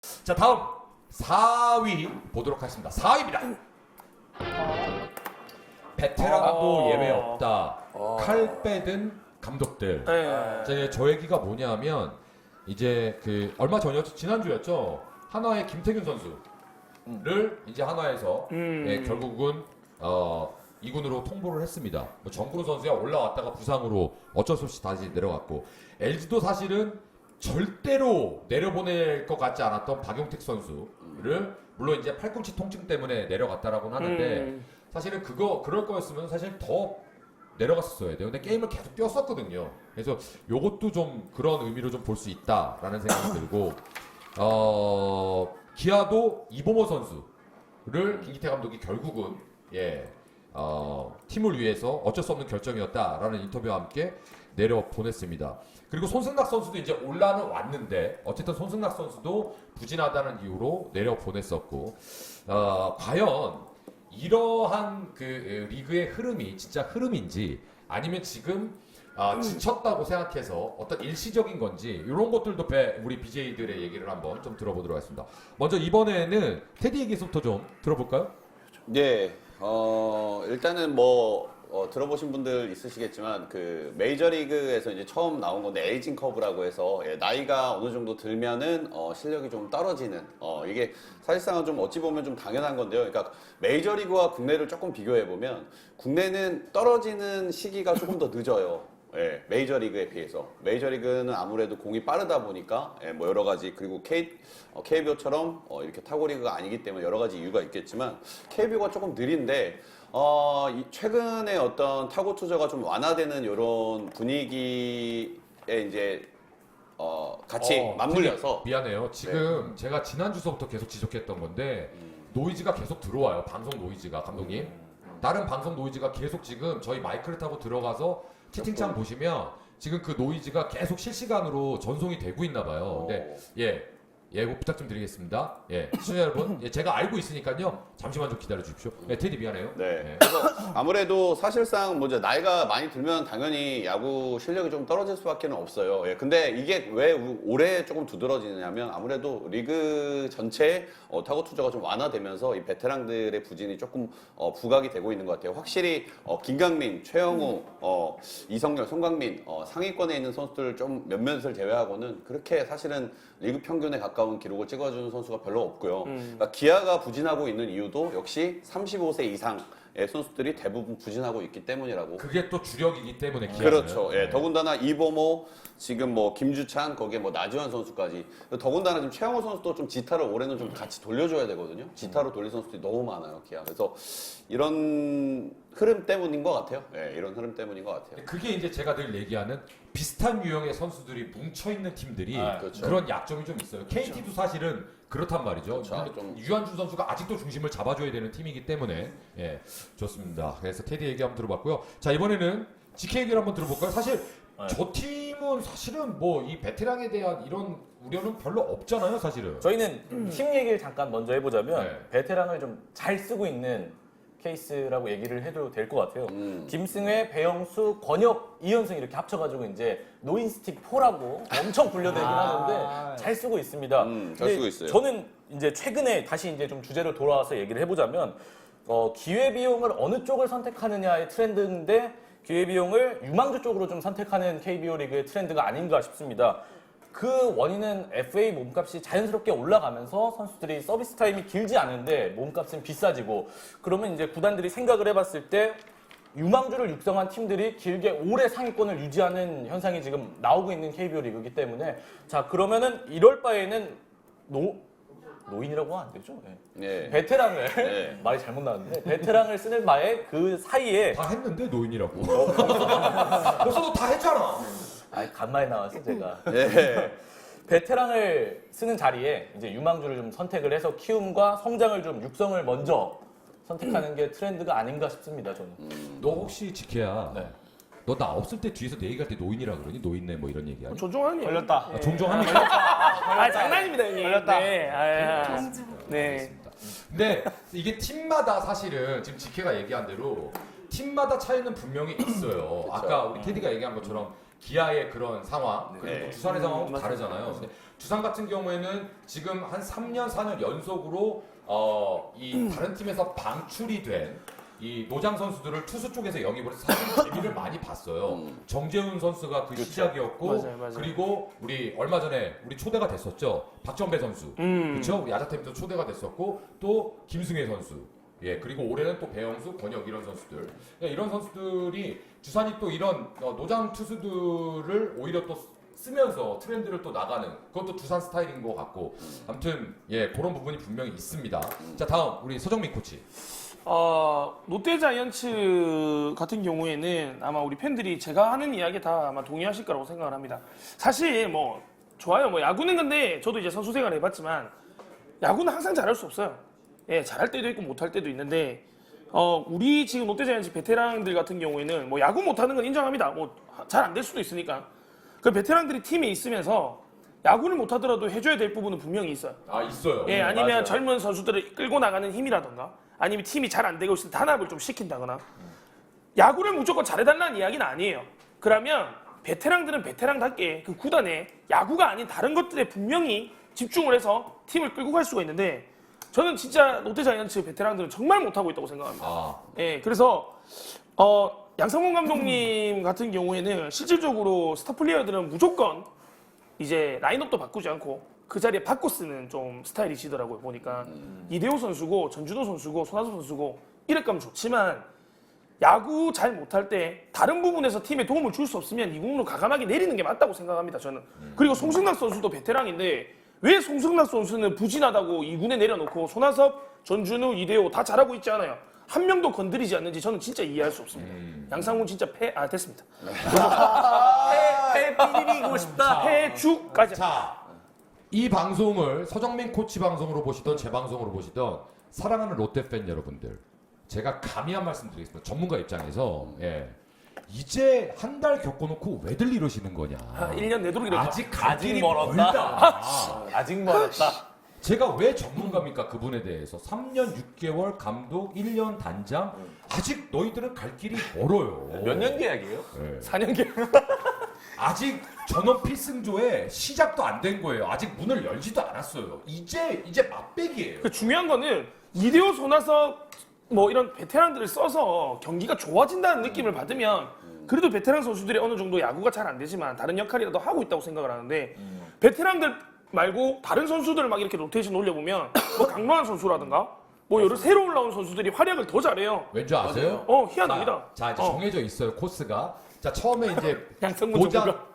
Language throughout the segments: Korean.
자, 다음 4위 보도록 하겠습니다. 4위입니다. 베테랑도 예외 없다. 칼 빼든 감독들. 이제 저 얘기가 뭐냐면 이제 그 얼마 전이었죠? 지난주였죠. 한화의 김태균 선수를 이제 한화에서 예, 결국은 2군으로 통보를 했습니다. 뭐 정근우 선수가 올라왔다가 부상으로 어쩔 수 없이 다시 내려갔고 LG도 사실은 절대로 내려보낼 것 같지 않았던 박용택 선수를 물론 이제 팔꿈치 통증 때문에 내려갔다라고는 하는데 사실은 그럴 거였으면 사실 더 내려갔었어야 돼요. 근데 게임을 계속 뛰었었거든요. 그래서 요것도 좀 그런 의미로 좀 볼 수 있다라는 생각이 들고 기아도 이보모 선수를 김기태 감독이 결국은 팀을 위해서 어쩔 수 없는 결정이었다라는 인터뷰와 함께 내려보냈습니다. 그리고 손승락 선수도 이제 올라는 왔는데 어쨌든 손승락 선수도 부진하다는 이유로 내려보냈었고 과연 이러한 그 리그의 흐름이 진짜 흐름인지 아니면 지금 지쳤다고 생각해서 어떤 일시적인 건지 이런 것들도 우리 BJ들의 얘기를 한번 좀 들어보도록 하겠습니다. 먼저 이번에는 테디 얘기부터 좀 들어볼까요? 네, 일단은 뭐 들어보신 분들 있으시겠지만 그 메이저리그에서 이제 처음 나온 건데 에이징 커브라고 해서 나이가 어느 정도 들면은 실력이 좀 떨어지는 이게 사실상은 좀 어찌 보면 좀 당연한 건데요. 그러니까 메이저리그와 국내를 조금 비교해 보면 국내는 떨어지는 시기가 조금 더 늦어요. 예, 메이저리그에 비해서 메이저리그는 아무래도 공이 빠르다 보니까 뭐 여러 가지 그리고 KBO처럼 이렇게 타고리그가 아니기 때문에 여러 가지 이유가 있겠지만 KBO가 조금 느린데 최근에 어떤 타고 투자가 좀 완화되는 이런 분위기에 이제 같이 맞물려서 미안해요. 지금 제가 지난주서부터 계속 지적했던 건데 노이즈가 계속 들어와요. 방송 노이즈가 감독님. 다른 방송 노이즈가 계속 지금 저희 마이크를 타고 들어가서 채팅창 보시면 지금 그 노이즈가 계속 실시간으로 전송이 되고 있나 봐요. 근데 예고 부탁 좀 드리겠습니다. 시청자 여러분, 제가 알고 있으니까요. 잠시만 좀 기다려 주십시오. 테디 미안해요. 네. 그래서 아무래도 사실상 뭐 이제 나이가 많이 들면 당연히 야구 실력이 좀 떨어질 수밖에 없어요. 근데 이게 왜 올해 조금 두드러지냐면 아무래도 리그 전체에 타고 투자가 좀 완화되면서 이 베테랑들의 부진이 조금 부각이 되고 있는 것 같아요. 확실히 김강민, 최영우, 이성열, 송강민 상위권에 있는 선수들 좀 몇몇을 제외하고는 그렇게 사실은 리그 평균에 가까운 기록을 찍어주는 선수가 별로 없고요. 그러니까 기아가 부진하고 있는 이유도 역시 35세 이상의 선수들이 대부분 부진하고 있기 때문이라고. 그게 또 주력이기 때문에 기아는. 그렇죠. 더군다나 이보모, 지금 뭐 김주찬, 거기에 뭐 나지환 선수까지. 더군다나 지금 최영호 선수도 좀 지타를 올해는 좀 같이 돌려줘야 되거든요. 지타로 돌릴 선수들이 너무 많아요, 기아. 그래서 이런 흐름 때문인 것 같아요. 이런 흐름 때문인 것 같아요. 그게 이제 제가 늘 얘기하는 비슷한 유형의 선수들이 뭉쳐있는 팀들이 그렇죠. 그런 약점이 좀 있어요. KT도 사실은 그렇단 말이죠. 그렇죠. 좀- 유한준 선수가 아직도 중심을 잡아줘야 되는 팀이기 때문에 좋습니다. 그래서 테디 얘기 한번 들어봤고요. 자, 이번에는 GK 얘기를 한번 들어볼까요? 사실 저 팀은 사실은 뭐 이 베테랑에 대한 이런 우려는 별로 없잖아요, 사실은. 저희는 팀 얘기를 잠깐 먼저 해보자면 네. 베테랑을 좀 잘 쓰고 있는 케이스라고 얘기를 해도 될 것 같아요. 김승회, 배영수, 권혁, 이현승 이렇게 합쳐가지고 이제 노인스틱 4라고 엄청 불려대긴 하는데 잘 쓰고 있습니다. 잘 근데 쓰고 있어요. 저는 이제 최근에 다시 이제 좀 주제로 돌아와서 얘기를 해보자면 기회 비용을 어느 쪽을 선택하느냐의 트렌드인데 기회 비용을 유망주 쪽으로 좀 선택하는 KBO 리그의 트렌드가 아닌가 싶습니다. 그 원인은 FA 몸값이 자연스럽게 올라가면서 선수들이 서비스 타임이 길지 않은데 몸값은 비싸지고 그러면 이제 구단들이 생각을 해봤을 때 유망주를 육성한 팀들이 길게 오래 상위권을 유지하는 현상이 지금 나오고 있는 KBO 리그이기 때문에 자 그러면은 이럴 바에는 노인이라고 하면 안 되죠? 베테랑을 말이 잘못 나왔는데 베테랑을 쓰는 바에 그 사이에 다 했는데 노인이라고. 벌써 너 다 했잖아. 간만에 나와서 제가 베테랑을 쓰는 자리에 이제 유망주를 좀 선택을 해서 키움과 성장을 좀 육성을 먼저 선택하는 게 트렌드가 아닌가 싶습니다. 저는. 너 혹시 지케야? 네. 너 나 없을 때 뒤에서 내 얘기할 때 노인이라 그러니? 노인네 뭐 이런 얘기야? 존중하는 걸렸다. 종종 하면 장난입니다 형님. 걸렸다. 네. 근데 이게 팀마다 사실은 지금 지케가 얘기한 대로 팀마다 차이는 분명히 있어요. 아까 우리 테디가 얘기한 것처럼 기아의 그런 상황 그리고 네. 또 두산의 상황은 맞아요. 다르잖아요. 근데 두산 같은 경우에는 지금 한 3년 4년 연속으로 이 다른 팀에서 방출이 된 이 노장 선수들을 투수 쪽에서 영입을 해서 사실 재미를 많이 봤어요. 정재훈 선수가 그 시작이었고 맞아요. 그리고 우리 얼마 전에 우리 초대가 됐었죠. 박정배 선수. 그렇죠? 우리 야자팀도 초대가 됐었고 또 김승혜 선수. 예, 그리고 올해는 또 배영수, 권혁 이런 선수들. 이런 선수들이 두산이 또 이런 노장 투수들을 오히려 또 쓰면서 트렌드를 또 나가는 그것도 두산 스타일인 것 같고 아무튼 예 그런 부분이 분명히 있습니다. 자 다음 우리 서정민 코치. 롯데 자이언츠 같은 경우에는 아마 우리 팬들이 제가 하는 이야기 다 아마 동의하실 거라고 생각을 합니다. 사실 뭐 좋아요. 뭐 야구는 근데 저도 이제 선수 생활을 해봤지만 야구는 항상 잘할 수 없어요. 예, 잘할 때도 있고 못할 때도 있는데 우리 지금 롯데 자이언츠 베테랑들 같은 경우에는 뭐 야구 못하는 건 인정합니다. 뭐 잘 안 될 수도 있으니까. 그 베테랑들이 팀에 있으면서 야구를 못하더라도 해줘야 될 부분은 분명히 있어요. 아 있어요. 예, 아니면 맞아요. 젊은 선수들을 끌고 나가는 힘이라던가 아니면 팀이 잘 안 되고 있을 때 단합을 좀 시킨다거나 야구를 무조건 잘해달라는 이야기는 아니에요. 그러면 베테랑들은 베테랑답게 그 구단에 야구가 아닌 다른 것들에 분명히 집중을 해서 팀을 끌고 갈 수가 있는데 저는 진짜 롯데 자이언츠 베테랑들은 정말 못하고 있다고 생각합니다. 아 예, 그래서 양상훈 감독님 같은 경우에는 실질적으로 스타 플레이어들은 무조건 이제 라인업도 바꾸지 않고 그 자리에 바꿔 쓰는 좀 스타일이시더라고요. 보니까 이대호 선수고 전준호 선수고 손아섭 선수고 이럴 거면 좋지만 야구 잘 못할 때 다른 부분에서 팀에 도움을 줄 수 없으면 이군으로 과감하게 내리는 게 맞다고 생각합니다. 저는. 그리고 송승락 선수도 베테랑인데 왜 송승락 선수는 부진하다고 2군에 내려놓고 손아섭, 전준우, 이대호 다 잘하고 있지 않아요. 한 명도 건드리지 않는지 저는 진짜 이해할 수 없습니다. 양상훈 진짜 됐습니다. 삐리리고 싶다. 패죽까지. 자, 이 방송을 서정민 코치 방송으로 보시던 제 방송으로 보시던 사랑하는 롯데 팬 여러분들, 제가 감히 한 말씀 드리겠습니다. 전문가 입장에서 이제 한 달 겪어놓고 왜들 이러시는 거냐. 1년 내도록 이렇게. 아직 갈 아직 길이 멀었다. 멀다. 아직 멀었다. 제가 왜 전문가입니까? 그분에 대해서 3년 6개월 감독 1년 단장 아직 너희들은 갈 길이 멀어요. 몇 년 계약이에요? 4년 개. 아직 전원 필승조에 시작도 안 된 거예요. 아직 문을 열지도 않았어요. 이제 맛배기예요. 그 중요한 거는 이대호, 손아섭 뭐 이런 베테랑들을 써서 경기가 좋아진다는 느낌을 받으면 그래도 베테랑 선수들이 어느 정도 야구가 잘 안 되지만 다른 역할이라도 하고 있다고 생각을 하는데 베테랑들 말고 다른 선수들을 막 이렇게 로테이션 올려보면 뭐 강로한 선수라든가 뭐 여러 새로 올라온 선수들이 활약을 더 잘해요. 왠지 아세요? 희한합니다. 자 이제 정해져 있어요 코스가. 자 처음에 이제 양성문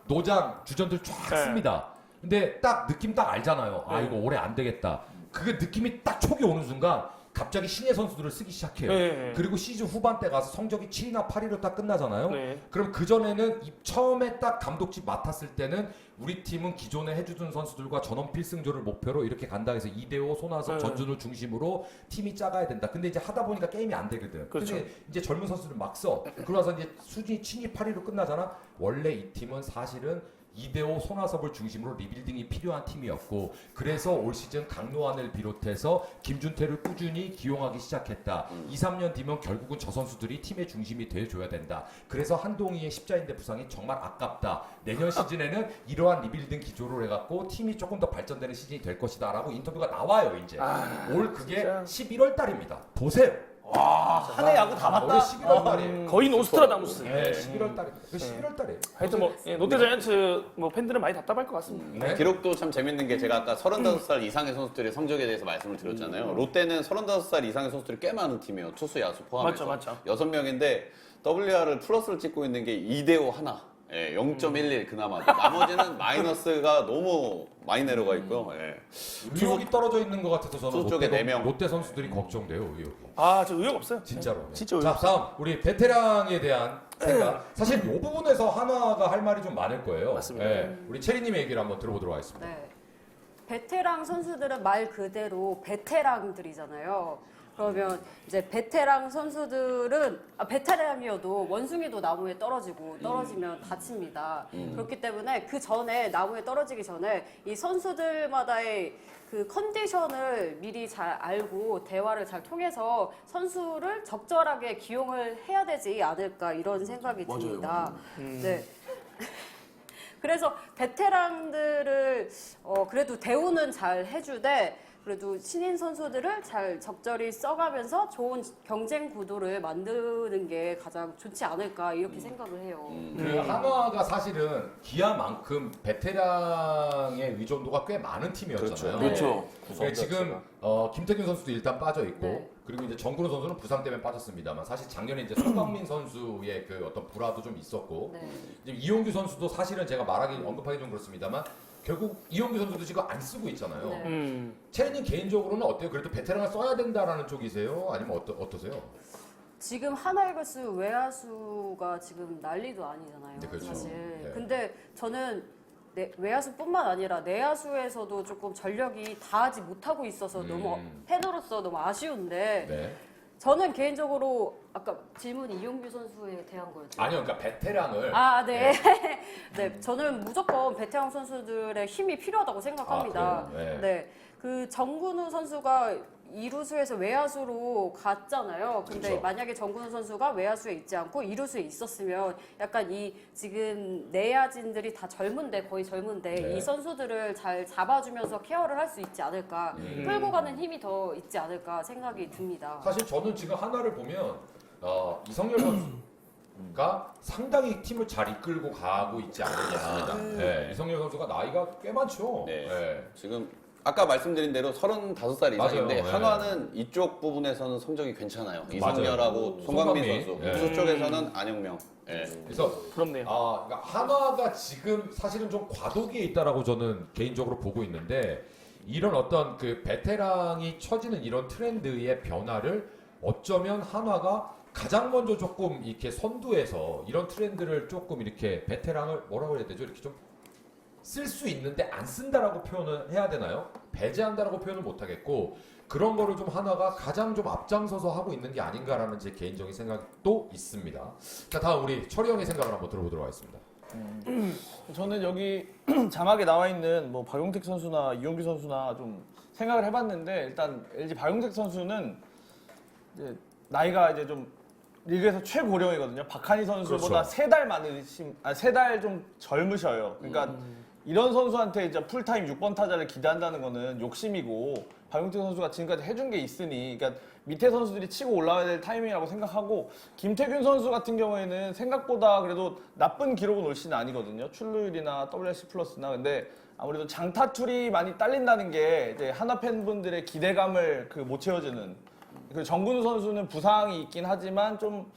노장 주전들 쫙 네. 씁니다. 근데 딱 느낌 딱 알잖아요. 아 이거 올해 안 되겠다. 그게 느낌이 딱 촉이 오는 순간 갑자기 신예 선수들을 쓰기 시작해요. 네. 그리고 시즌 후반 때 가서 성적이 7위나 8위로 딱 끝나잖아요. 네. 그럼 그전에는 처음에 딱 감독직 맡았을 때는 우리 팀은 기존에 해주던 선수들과 전원 필승조를 목표로 이렇게 간다 해서 이대호, 손아섭, 네. 전준우 중심으로 팀이 짜가야 된다. 근데 이제 하다 보니까 게임이 안 되거든. 그렇죠. 근데 이제 젊은 선수들 막 써. 그러면서 이제 수준이 7위, 8위로 끝나잖아. 원래 이 팀은 사실은 이대호, 손아섭을 중심으로 리빌딩이 필요한 팀이었고 그래서 올 시즌 강노환을 비롯해서 김준태를 꾸준히 기용하기 시작했다. 2, 3년 뒤면 결국은 저 선수들이 팀의 중심이 돼줘야 된다. 그래서 한동희의 십자인대 부상이 정말 아깝다. 내년 시즌에는 이러한 리빌딩 기조를 해갖고 팀이 조금 더 발전되는 시즌이 될 것이다 라고 인터뷰가 나와요 이제. 올 그게 진짜. 11월 달입니다. 보세요. 한 해 야구 다 올해 봤다. 11월 달이에요. 거의 노스트라다무스. 네, 11월 달입니다. 11월 달이에요. 하여튼 뭐 롯데 자이언츠 뭐 팬들은 많이 답답할 것 같습니다. 네. 기록도 참 재밌는 게 제가 아까 35살 이상의 선수들의 성적에 대해서 말씀을 드렸잖아요. 롯데는 35살 이상의 선수들이 꽤 많은 팀이에요. 투수, 야수 포함해서. 맞죠. 6명인데 WR을 플러스를 찍고 있는 게 이대호 하나. 0.11 그나마. 나머지는 마이너스가 너무 많이 내려가 있고요. 의욕이 떨어져 있는 것 같아서 저는 투수 쪽에 네 명. 롯데 선수들이 걱정돼요. 의욕이. 저 의욕 없어요. 진짜로. 진짜 의욕 자, 없어요. 다음 우리 베테랑에 대한 생각. 사실 이 부분에서 하나가 할 말이 좀 많을 거예요. 맞습니다. 우리 체리님의 얘기를 한번 들어보도록 하겠습니다. 네. 베테랑 선수들은 말 그대로 베테랑들이잖아요. 그러면 이제 베테랑 선수들은 베테랑이어도 원숭이도 나무에 떨어지면 다칩니다. 그렇기 때문에 그 전에 나무에 떨어지기 전에 이 선수들마다의 그 컨디션을 미리 잘 알고 대화를 잘 통해서 선수를 적절하게 기용을 해야 되지 않을까 이런 생각이 듭니다. 네. 그래서 베테랑들을 그래도 대우는 잘 해주되 그래도 신인 선수들을 잘 적절히 써가면서 좋은 경쟁 구도를 만드는 게 가장 좋지 않을까 이렇게 생각을 해요. 그 한화가 사실은 기아만큼 베테랑의 의존도가 꽤 많은 팀이었잖아요. 그렇죠. 그러니까 지금 김태균 선수도 일단 빠져 있고 네. 그리고 이제 정근우 선수는 부상 때문에 빠졌습니다만 사실 작년에 이제 손광민 선수의 그 어떤 불화도 좀 있었고 네. 이제 이용규 선수도 사실은 제가 언급하기 좀 그렇습니다만 결국 이용규 선수도 지금 안 쓰고 있잖아요. 네. 채린님 개인적으로는 어때요? 그래도 베테랑을 써야 된다라는 쪽이세요? 아니면 어떠세요? 지금 하나이글스 외야수가 지금 난리도 아니잖아요. 네, 그렇죠. 사실. 네. 근데 저는 외야수뿐만 아니라 내야수에서도 조금 전력이 다하지 못하고 있어서 너무 팬으로서 너무 아쉬운데 네. 저는 개인적으로 아까 질문이 이용규 선수에 대한 거였죠. 아니요, 그러니까 베테랑을 네. 네, 저는 무조건 베테랑 선수들의 힘이 필요하다고 생각합니다. 그래요? 네. 네. 그 정근우 선수가 이루수에서 외야수로 갔잖아요. 근데 그쵸. 만약에 정근우 선수가 외야수에 있지 않고 이루수에 있었으면 약간 이 지금 내야진들이 다 젊은데 거의 젊은데 네. 이 선수들을 잘 잡아주면서 케어를 할 수 있지 않을까. 끌고 가는 힘이 더 있지 않을까 생각이 듭니다. 사실 저는 지금 하나를 보면 이성열 선수가 상당히 팀을 잘 이끌고 가고 있지 않느냐. 네, 이성열 선수가 나이가 꽤 많죠. 네. 네. 지금 아까 말씀드린 대로 35살 이상인데 맞아요. 한화는 이쪽 부분에서는 성적이 괜찮아요. 맞아요. 이성열하고 손광민 손광민. 선수. 네. 투수 쪽에서는 안영명. 예. 그래서 부럽네요. 그러니까 한화가 지금 사실은 좀 과도기에 있다라고 저는 개인적으로 보고 있는데 이런 어떤 그 베테랑이 처지는 이런 트렌드의 변화를 어쩌면 한화가 가장 먼저 조금 이렇게 선두에서 이런 트렌드를 조금 이렇게 베테랑을 뭐라고 해야 되죠? 이렇게 좀 쓸 수 있는데 안 쓴다라고 표현을 해야 되나요? 배제한다라고 표현을 못 하겠고 그런 거를 좀 하나가 가장 좀 앞장서서 하고 있는 게 아닌가라는 제 개인적인 생각도 있습니다. 자, 다음 우리 철이 형의 생각을 한번 들어보도록 하겠습니다. 저는 여기 자막에 나와 있는 뭐 박용택 선수나 이용규 선수나 좀 생각을 해봤는데 일단 LG 박용택 선수는 이제 나이가 이제 좀 리그에서 최고령이거든요. 박한희 선수보다 그렇죠. 3달 많으신, 3달 좀 젊으셔요. 그러니까 이런 선수한테 이제 풀타임 6번 타자를 기대한다는 거는 욕심이고 박용택 선수가 지금까지 해준 게 있으니 그러니까 밑에 선수들이 치고 올라와야 될 타이밍이라고 생각하고 김태균 선수 같은 경우에는 생각보다 그래도 나쁜 기록은 올 시는 아니거든요. 출루율이나 WRC 플러스나 근데 아무래도 장타툴이 많이 딸린다는 게 이제 한화 팬분들의 기대감을 못 채워주는 그리고 정근우 선수는 부상이 있긴 하지만 좀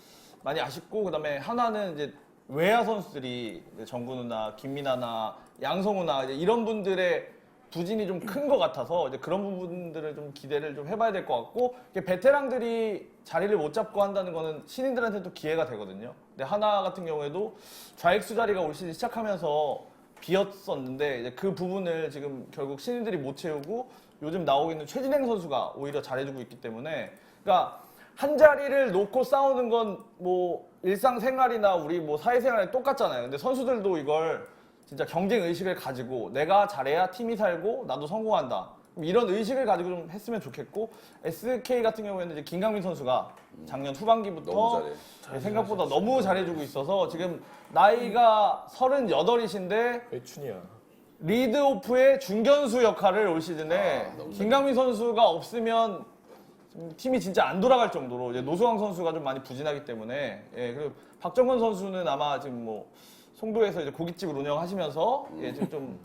많이 아쉽고 그다음에 한화는 이제 외야 선수들이 이제 정근우나 김민아나 양성우나 이제 이런 분들의 부진이 좀 큰 것 같아서 이제 그런 부분들을 좀 기대를 좀 해봐야 될 것 같고 이게 베테랑들이 자리를 못 잡고 한다는 거는 신인들한테도 기회가 되거든요. 근데 하나 같은 경우에도 좌익수 자리가 올 시즌 시작하면서 비었었는데 이제 그 부분을 지금 결국 신인들이 못 채우고 요즘 나오고 있는 최진행 선수가 오히려 잘해주고 있기 때문에 그러니까 한 자리를 놓고 싸우는 건 뭐 일상생활이나 우리 뭐 사회생활에 똑같잖아요. 근데 선수들도 이걸 진짜 경쟁 의식을 가지고 내가 잘해야 팀이 살고 나도 성공한다. 이런 의식을 가지고 좀 했으면 좋겠고 SK 같은 경우에는 이제 김강민 선수가 작년 후반기부터 너무 잘해. 생각보다 너무 잘해주고 있어서 지금 나이가 38이신데 외춘이야. 리드오프의 중견수 역할을 올 시즌에 김강민 선수가 없으면 팀이 진짜 안 돌아갈 정도로 이제 노수왕 선수가 좀 많이 부진하기 때문에 그리고 박정근 선수는 아마 지금 뭐 송도에서 이제 고깃집을 운영하시면서 지금 좀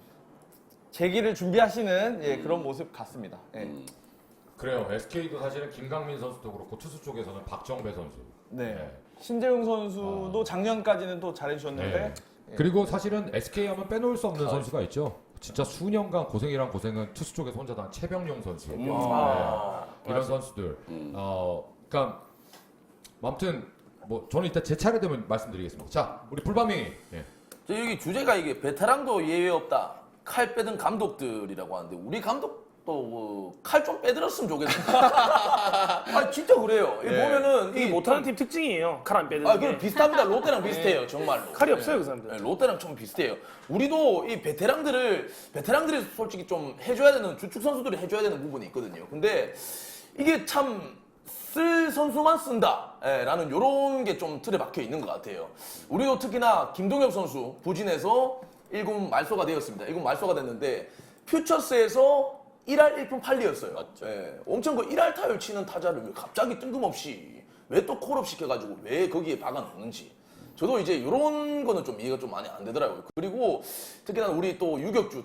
재기를 준비하시는 그런 모습 같습니다. 그래요. SK도 사실은 김강민 선수도 그렇고 투수 쪽에서는 박정배 선수. 네. 신재웅 선수도 작년까지는 또 잘해주셨는데 그리고 사실은 SK 하면 빼놓을 수 없는 선수가 있죠. 진짜 수년간 고생이란 고생은 투수 쪽에서 혼자 다 최병용 선수. 이런 선수들. 그러니까 아무튼 뭐 저는 이따 제 차례 되면 말씀드리겠습니다. 자, 우리 불밤이. 저 여기 주제가 이게 베테랑도 예외 없다. 칼 빼든 감독들이라고 하는데 우리 감독도 칼 좀 빼들었으면 좋겠는데. 아 진짜 그래요. 이 보면은 이게 못하는 팀 특징이에요. 칼 안 빼는 아 게. 그럼 비슷합니다. 롯데랑 비슷해요. 정말로. 칼이 없어요, 그 사람들. 네, 롯데랑 좀 비슷해요. 우리도 이 베테랑들이 솔직히 좀 해줘야 되는 주축 선수들이 해줘야 되는 부분이 있거든요. 근데 이게 참 쓸 선수만 쓴다. 라는 요런 게 좀 틀에 박혀 있는 것 같아요. 우리도 특히나 김동엽 선수 부진해서 1군 말소가 되었습니다. 1군 말소가 됐는데 퓨처스에서 1할 1푼 8리였어요. 맞죠. 예, 엄청 그 1할 타율 치는 타자를 왜 갑자기 뜬금없이 왜 또 콜업 시켜가지고 왜 거기에 박아놓는지. 저도 이제 이런 거는 좀 이해가 좀 많이 안 되더라고요. 그리고 특히나 우리 또 유격수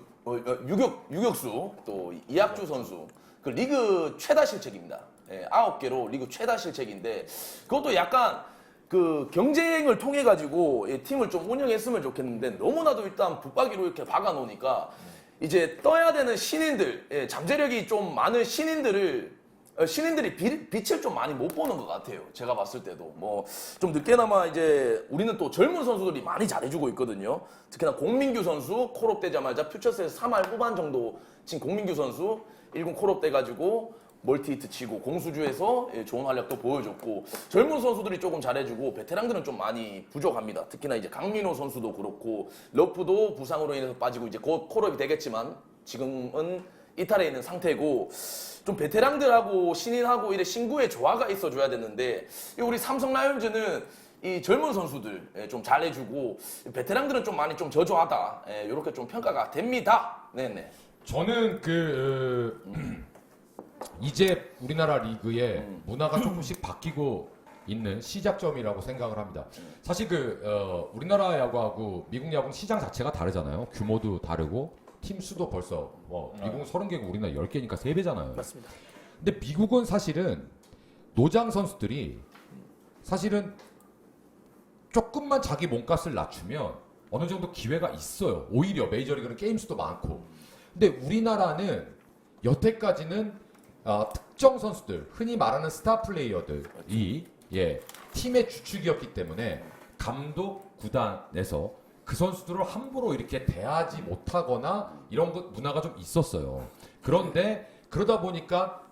또 이학주 선수 그 리그 최다 실책입니다. 예, 9개로 리그 최다 실책인데 그것도 약간 그 경쟁을 통해 가지고 팀을 좀 운영했으면 좋겠는데 너무나도 일단 붙박이로 이렇게 박아놓으니까 이제 떠야 되는 신인들, 잠재력이 좀 많은 신인들이 빛을 좀 많이 못 보는 것 같아요. 제가 봤을 때도 뭐 좀 늦게나마 이제 우리는 또 젊은 선수들이 많이 잘해주고 있거든요. 특히나 공민규 선수 콜업 되자마자 퓨처스에서 3할 후반 정도 친 공민규 선수 1군 콜업 돼가지고 멀티히트 치고 공수주에서 좋은 활약도 보여줬고 젊은 선수들이 조금 잘해주고 베테랑들은 좀 많이 부족합니다. 특히나 이제 강민호 선수도 그렇고 러프도 부상으로 인해서 빠지고 이제 곧 콜업이 되겠지만 지금은 이탈해 있는 상태고 좀 베테랑들하고 신인하고 이래 신구의 조화가 있어줘야 되는데 우리 삼성 라이온즈는 이 젊은 선수들 좀 잘해주고 베테랑들은 좀 많이 좀 저조하다 이렇게 좀 평가가 됩니다. 네네. 저는 이제 우리나라 리그의 문화가 조금씩 바뀌고 있는 시작점이라고 생각을 합니다. 사실 우리나라 야구하고 미국 야구는 시장 자체가 다르잖아요. 규모도 다르고 팀 수도 벌써 미국은 30개고 우리나라 10개니까 3배잖아요. 맞습니다. 근데 미국은 사실은 노장 선수들이 사실은 조금만 자기 몸값을 낮추면 어느 정도 기회가 있어요. 오히려 메이저리그는 게임 수도 많고. 근데 우리나라는 여태까지는 특정 선수들, 흔히 말하는 스타 플레이어들이 팀의 주축이었기 때문에 감독 구단에서 그 선수들을 함부로 이렇게 대하지 못하거나 이런 문화가 좀 있었어요. 그런데 그러다 보니까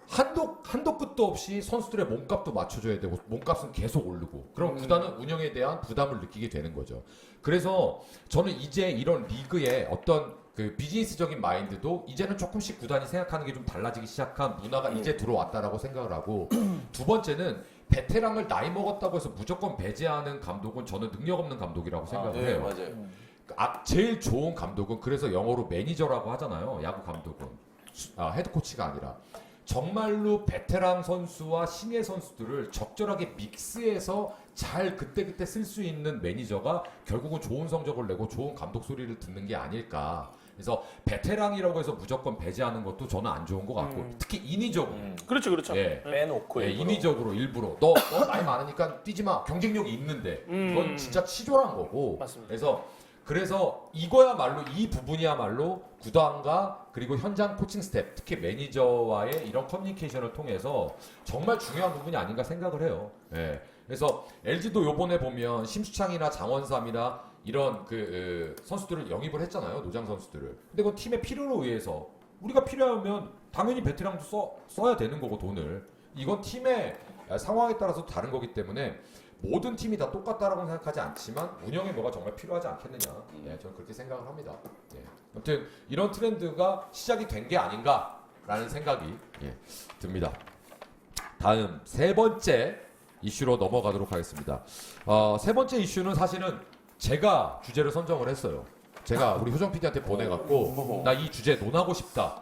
한도 끝도 없이 선수들의 몸값도 맞춰줘야 되고 몸값은 계속 오르고 그럼 구단은 운영에 대한 부담을 느끼게 되는 거죠. 그래서 저는 이제 이런 리그의 어떤 그 비즈니스적인 마인드도 이제는 조금씩 구단이 생각하는 게 좀 달라지기 시작한 문화가 이제 들어왔다라고 생각을 하고 두 번째는 베테랑을 나이 먹었다고 해서 무조건 배제하는 감독은 저는 능력 없는 감독이라고 생각을 네, 해요. 맞아요. 제일 좋은 감독은 그래서 영어로 매니저라고 하잖아요. 야구 감독은 헤드 코치가 아니라 정말로 베테랑 선수와 신예 선수들을 적절하게 믹스해서 잘 그때그때 쓸 수 있는 매니저가 결국은 좋은 성적을 내고 좋은 감독 소리를 듣는 게 아닐까. 그래서 베테랑이라고 해서 무조건 배제하는 것도 저는 안 좋은 것 같고 특히 인위적으로 그렇죠, 그렇죠. 빼놓고 일부러. 인위적으로 일부러 너 나이 많으니까 뛰지 마. 경쟁력이 있는데 그건 진짜 치졸한 거고. 맞습니다. 그래서 이거야말로 이 부분이야말로 구단과 그리고 현장 코칭 스텝 특히 매니저와의 이런 커뮤니케이션을 통해서 정말 중요한 부분이 아닌가 생각을 해요. 그래서 LG도 요번에 보면 심수창이나 장원삼이나 이런 선수들을 영입을 했잖아요. 노장 선수들을. 근데 그건 팀의 필요로 의해서 우리가 필요하면 당연히 베테랑도 써야 되는 거고 돈을. 이건 팀의 상황에 따라서 다른 거기 때문에 모든 팀이 다 똑같다라고 생각하지 않지만 운영에 뭐가 정말 필요하지 않겠느냐. 저는 그렇게 생각을 합니다. 아무튼 이런 트렌드가 시작이 된 게 아닌가라는 생각이 듭니다. 다음 세 번째 이슈로 넘어가도록 하겠습니다. 세 번째 이슈는 사실은 제가 주제를 선정을 했어요. 제가 우리 효정 PD한테 보내갖고 나 이 주제 논하고 싶다.